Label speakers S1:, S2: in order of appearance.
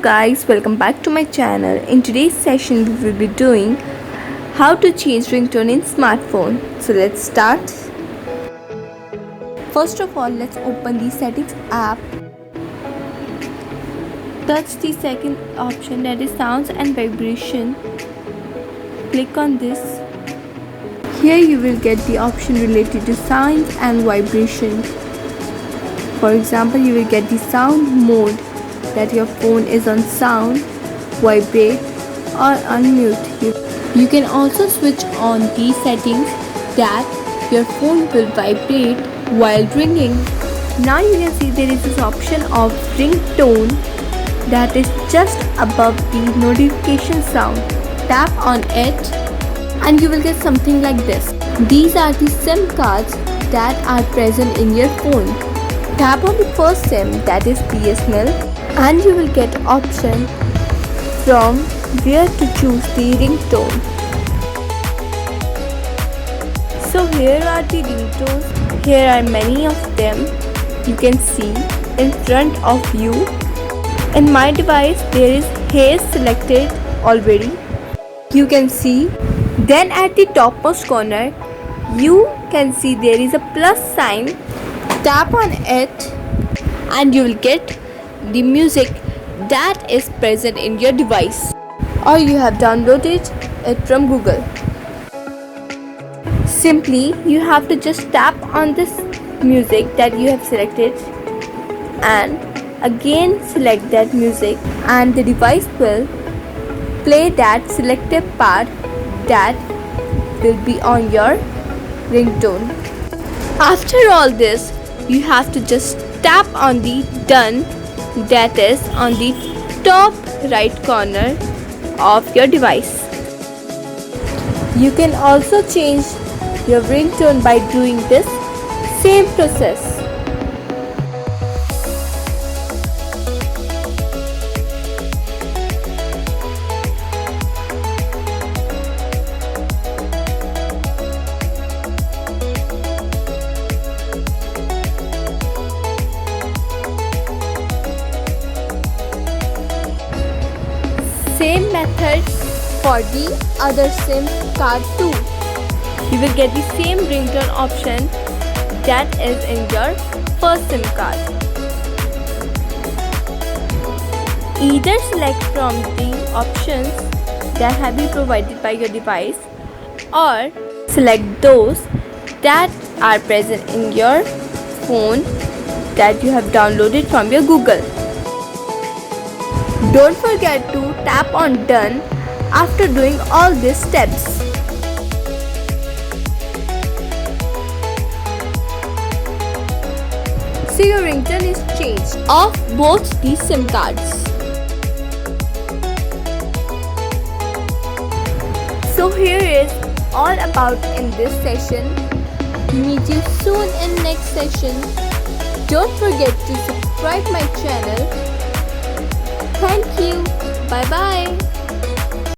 S1: guys, welcome back to my channel. In today's session we will be doing how to change ringtone in smartphone. So let's start. First of all, let's open the settings app. Touch the second option, that is sounds and vibration. Click on this. Here you will get the option related to sounds and vibration. For example, you will get the sound mode, that your phone is on sound, vibrate or on mute. You can also switch on the settings that your phone will vibrate while ringing. Now you can see there is this option of ringtone that is just above the notification sound. Tap on it and you will get something like this. These are the SIM cards that are present in your phone. Tap on the first SIM, that is BSNL, and you will get option from where to choose the ringtone. So here are the ringtones. Here are many of them. You can see in front of you. In my device there is hair selected already. You can see. Then at the topmost corner you can see there is a plus sign. Tap on it and you will get the music that is present in your device, or you have downloaded it from Google. Simply you have to just tap on this music that you have selected and again select that music, and the device will play that selected part that will be on your ringtone. After all this, you have to just tap on the done, that is on the top right corner of your device. You can also change your ringtone by doing this same process. Same method for the other SIM card too. You will get the same ringtone option that is in your first SIM card. Either select from the options that have been provided by your device, or select those that are present in your phone that you have downloaded from your Google. Don't forget to tap on done after doing all these steps. So your ringtone is changed of both the SIM cards. So here is all about in this session. Meet you soon in next session. Don't forget to subscribe my channel. Thank you. Bye bye.